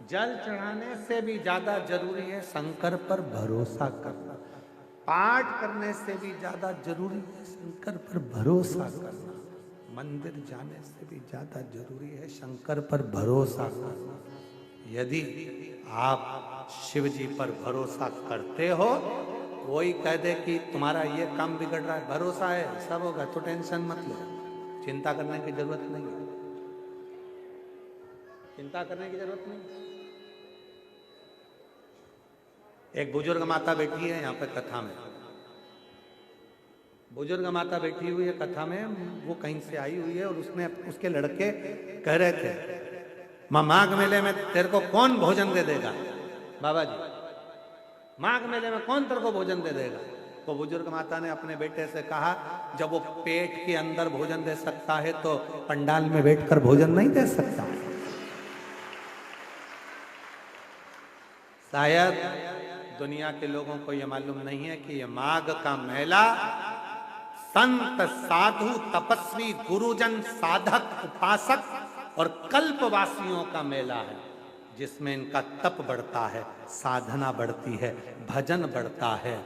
जल चढ़ाने से भी ज्यादा जरूरी है शंकर पर भरोसा करना। पाठ करने से भी ज्यादा जरूरी है शंकर पर भरोसा करना। मंदिर जाने से भी ज्यादा जरूरी है शंकर पर भरोसा करना। यदि आप शिव जी पर भरोसा करते हो, कोई कह दे कि तुम्हारा ये काम बिगड़ रहा है, भरोसा है सब होगा, तो टेंशन मत लो, चिंता करने की जरूरत नहीं है, चिंता करने की जरूरत नहीं। एक बुजुर्ग माता बैठी है यहाँ पे कथा में, बुजुर्ग माता बैठी हुई है कथा में, वो कहीं से आई हुई है और उसने उसके लड़के कह रहे थे माघ मेले में तेरे को कौन भोजन दे देगा, बाबा जी माघ मेले में कौन तेरे को भोजन दे देगा। तो बुजुर्ग माता ने अपने बेटे से कहा, जब वो पेट के अंदर भोजन दे सकता है तो पंडाल में बैठकर भोजन नहीं दे सकता। शायद दुनिया के लोगों को यह मालूम नहीं है कि यह माघ का मेला संत साधु तपस्वी गुरुजन साधक उपासक और कल्पवासियों का मेला है, जिसमें इनका तप बढ़ता है, साधना बढ़ती है, भजन बढ़ता है,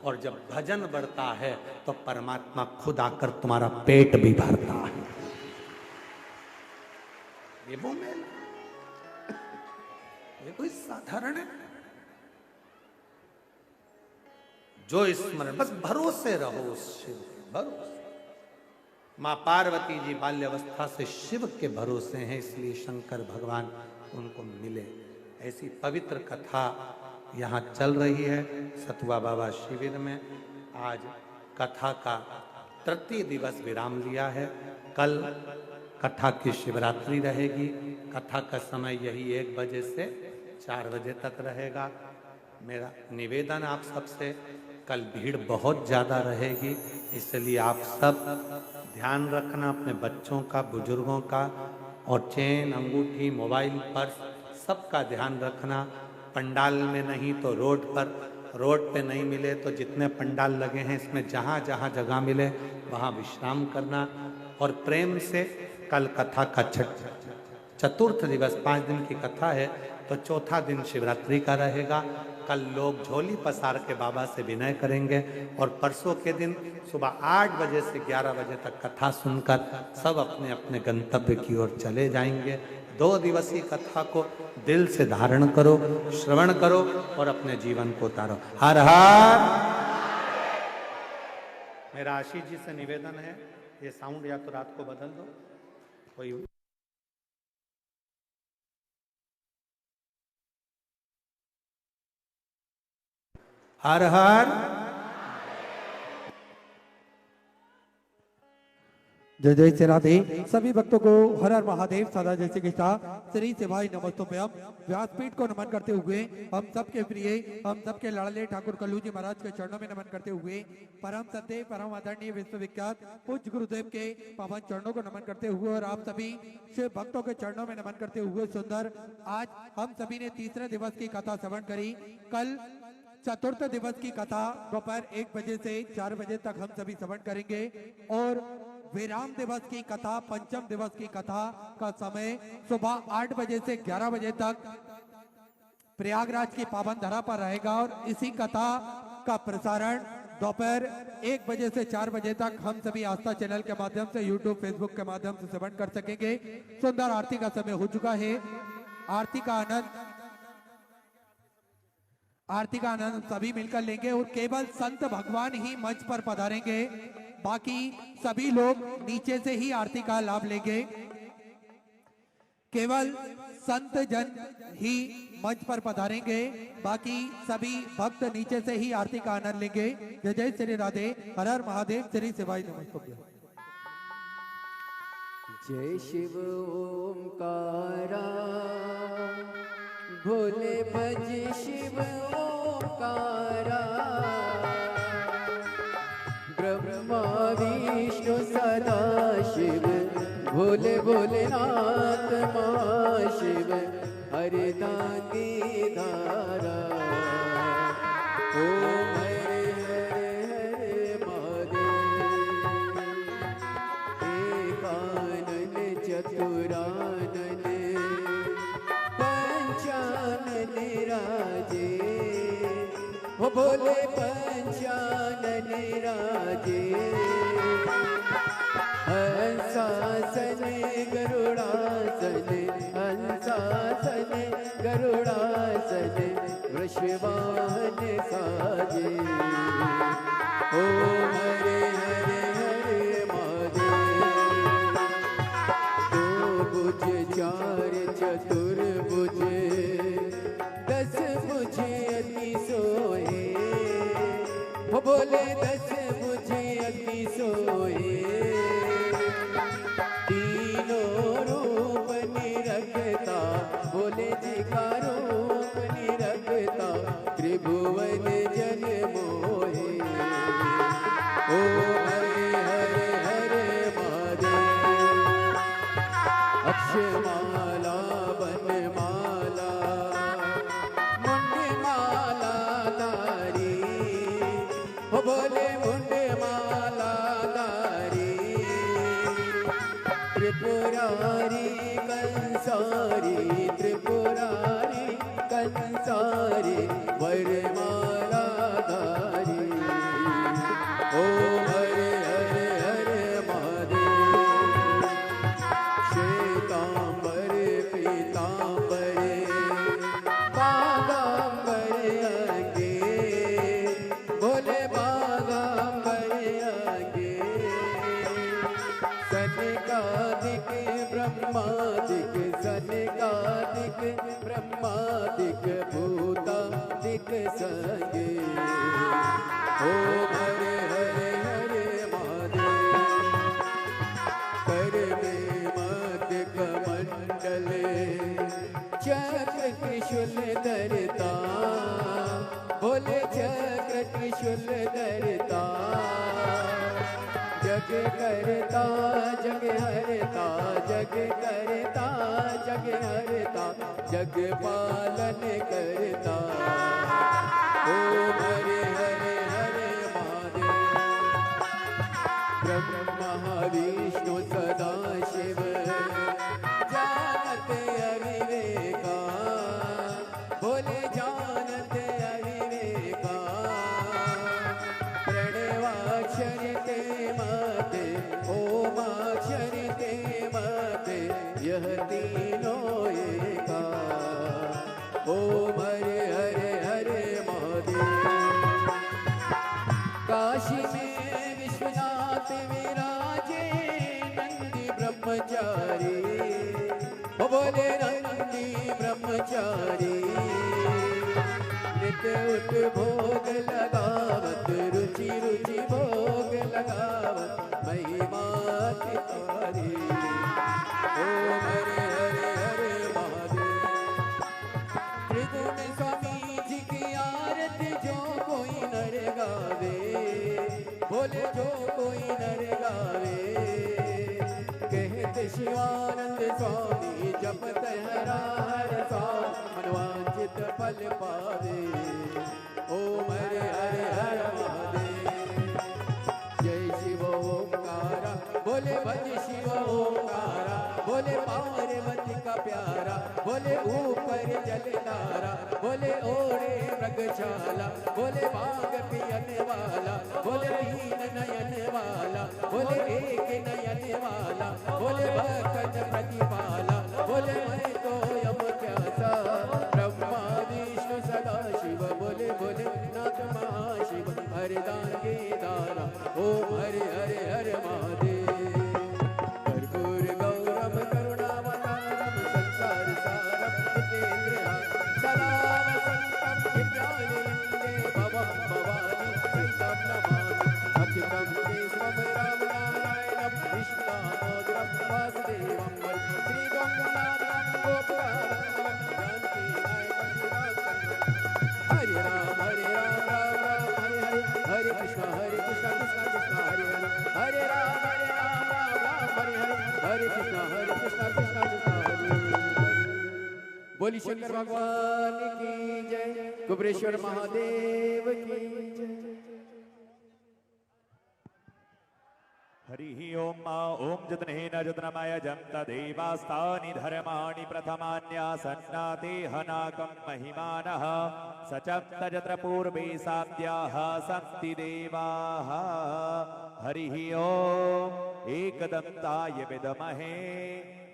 और जब भजन बढ़ता है तो परमात्मा खुद आकर तुम्हारा पेट भी भरता है। ये वो मेला, ये कोई साधारण है? जो स्मरण, बस भरोसे रहो उस शिव के, भरोसे। मां पार्वती जी बाल्यावस्था से शिव के भरोसे हैं, इसलिए शंकर भगवान उनको मिले। ऐसी पवित्र कथा यहाँ चल रही है सतुआ बाबा शिविर में। आज कथा का तृतीय दिवस विराम लिया है। कल कथा की शिवरात्रि रहेगी। कथा का समय यही 1 बजे से 4 बजे तक रहेगा। मेरा निवेदन आप सबसे, कल भीड़ बहुत ज़्यादा रहेगी, इसलिए आप सब ध्यान रखना अपने बच्चों का, बुजुर्गों का, और चेन, अंगूठी, मोबाइल, पर्स सबका ध्यान रखना। पंडाल में नहीं तो रोड पर, रोड पे नहीं मिले तो जितने पंडाल लगे हैं इसमें जहाँ जहाँ जगह मिले वहाँ विश्राम करना। और प्रेम से कल कथा का चतुर्थ दिवस, 5 दिन की कथा है तो चौथा दिन शिवरात्रि का रहेगा। कल लोग झोली पसार के बाबा से विनय करेंगे और परसों के दिन सुबह 8 बजे से 11 बजे तक कथा सुनकर सब अपने अपने गंतव्य की ओर चले जाएंगे। 2 दिवसीय कथा को दिल से धारण करो, श्रवण करो और अपने जीवन को उतारो। हर हर। मेरा आशीष जी से निवेदन है, ये साउंड या तो रात को बदल दो कोई। हर हर। जय जय श्री राधे। सभी भक्तों को हर हर महादेव सदा जय श्री कृष्णा श्री सेवाई नमस्तोभ्यम। व्यासपीठ को नमन करते हुए हम सबके प्रिय, हम सबके लाडले ठाकुर कल्लू जी महाराज के चरणों में नमन करते हुए परम सत्य, परम आदरणीय, विश्वविख्यात पूज्य गुरुदेव के पावन चरणों को नमन करते हुए और आप सभी शिव भक्तों के चरणों में नमन करते हुए सुंदर आज हम सभी ने तीसरे दिवस की कथा श्रवण करी। कल चतुर्थ दिवस की कथा दोपहर 1 बजे से 4 बजे तक हम सभी श्रवण करेंगे और विराम दिवस की कथा, पंचम दिवस की कथा का समय सुबह 8 बजे से 11 बजे तक प्रयागराज की पावन धरा पर रहेगा और इसी कथा का प्रसारण दोपहर 1 बजे से 4 बजे तक हम सभी आस्था चैनल के माध्यम से, यूट्यूब, फेसबुक के माध्यम से श्रवण कर सकेंगे। सुंदर आरती का समय हो चुका है। आरती का आनंद सभी मिलकर लेंगे और केवल संत भगवान ही मंच पर पधारेंगे, बाकी सभी लोग नीचे से ही आरती का लाभ लेंगे। केवल संत जन ही मंच पर पधारेंगे, बाकी सभी भक्त नीचे से ही आरती का आनंद लेंगे। जय जय श्री राधे। हर हर महादेव। श्री सेवाई नमस्तुभ्यं। जय शिव ओंकारा, भोले भज शिव ओंकारा, ब्रह्मा विष्णु सदा शिव, भोले भोलेनाथ महाशिव, हरे दानी धारा। ओम हरे हरे हरे महादेव। एकानन चतुरानन, पंचानन राजे, हो भोले पंचानन राजे। हंसासन गरुड़ासन, हंसासन गरुड़ासन, वृषवाहन साजे। ओम हरे हरे हरे महादेव। 2 भुज 4 चतुर्भुज, 10 भुज अति सोए, हो बोले 10 भुज अति सोए। तीनों रूप निरखता, भोले जी का रूप निरखता, त्रिभुवन जन मोहे। ओ हरे हरे हरे महादेव। अक्षमाला वनमाला, मुंडमाला धारी, हो बोले मुंडमाला धारी। त्रिपुरारी कंसारी, त्रिपुरारी कंसारी, वरमाला धारी। ओम हरे हरे हरे महादेव। श्वेतांबर धरता, बोले चक्र त्रिशूल धरता, जग करता जग हरता, जग करता जग हरता, जग पालन करता। ओम हरे हरे हरे महादेव। ब्रह्मा विष्णु सदा शिव, जानते अविवेका, बोले जानते अविवेका, प्रणवाक्षर ते माते, ओमाक्षर ते माते, यह तीनों एका। ओम हरे हरे हरे महादेव। काशी में विश्वनाथ विराजे, नंदी ब्रह्मचारी, ओ बोले नंदी ब्रह्मचारी, नित्य उत भोग लगावत, रुचि रुचि भोग लगावत, महिमा तिहारी। ओम हरे हरे हरे महादेव। त्रिगुण स्वामी जी की आरती जो कोई नर गावे, बोले जो कोई नर गावे, कहते शिवानंद स्वामी जपत हरा हर साल, मनवांचित फल पावे। ओम हरे हरे हर महादेव। जय शिव ओंकारा, बोले भज शिव ओंकारा, बोले पार्वती का प्यारा, बोले ऊपर जलधारा, बोले ओढ़े मृगशाला, बोले बाग पियने वाला, बोले तीन नयन वाला, बोले एक नयन वाला, बोले भक्त प्रतिपाला, बोले मैं तो यम प्यासा, ब्रह्मा विष्णु सदा शिव, बोले बोले नाथ महाशिव, हरदान के दारा। ओम हरे हरे हरे महादेव। कर्पूर गौरम करुणावतारम, संसार सारम जितेन्द्रियां, सदा वसंतम विद्यानिलये, भवं भवानी सहितं नमामि। अच्युतं केशवं राम नारायणं, कृष्णामोदरं वासुदेवं, श्री गंगानाथं गोपुरानन्दं, जानकी नायकं श्रीरामचन्द्रं। हरे राम राम राम हरे हरे, हरे कृष्ण कृष्ण कृष्ण हरे हरे, हरे राम राम हरे हरे, हरे कृष्ण कृष्ण कृष्ण हरे हरे। बोली शंकर भगवान की जय, कुबेरेश्वर महादेव की जय। हरि ओम ओम जतनेन जतनमय जं तदेवास्तानि धर्माणि प्रथमान्यासन्नाते हनाकं महिमानः सचप्त जत्र पूर्वे साद्याः सन्ति देवाः। हरि ओम एकदन्ताय विद्महे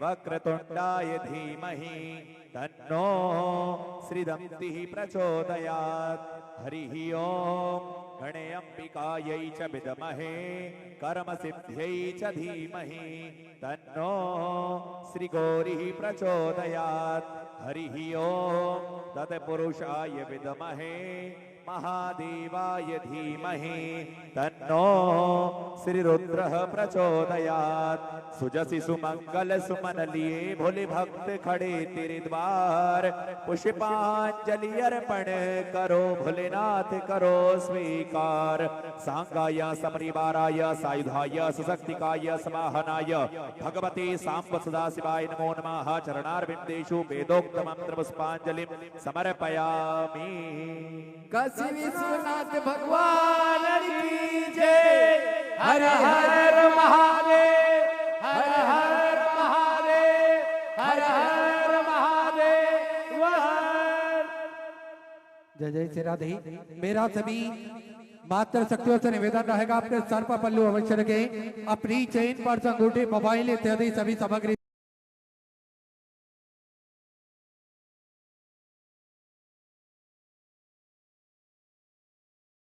वक्रतुण्डाय धीमहि तन्नो श्रीदन्तिः प्रचोदयात्। हरि ओम गणेऽम्बिकायै च विद्महे कर्मसिद्ध्यै च धीमहि तन्नो श्रीगौरिः प्रचोदयात्। हरिः ओम तत्पुरुषाय विद्महे महादेवाय धीमहि तन्नो श्रीरुद्रः प्रचोदयात्। सुजसि सुमंगल सुमन लिए भोले भक्त खड़े तेरे द्वार, पुष्पांजलि अर्पण करो भोलेनाथ करो स्वीकार। सांगाय समरिवाराय सायुधाय सुशक्तिकाय समाहनाय भगवते सांब सदाशिवाय नमो नमः। चरणारविंदेषु वेदोक्त मंत्र पुष्पांजलिं समर्पयामि। काशी विश्वनाथ भगवान की जय। हर हर महादेव, हर हर महादेव, हर हर महादेव। जय जय श्री राधे। मेरा सभी मात्र शक्तियों से निवेदन रहेगा, अपने सर पर पल्लू अवश्य रखें, अपनी चेन पर अंगूठे मोबाइल इत्यादि सभी सामग्री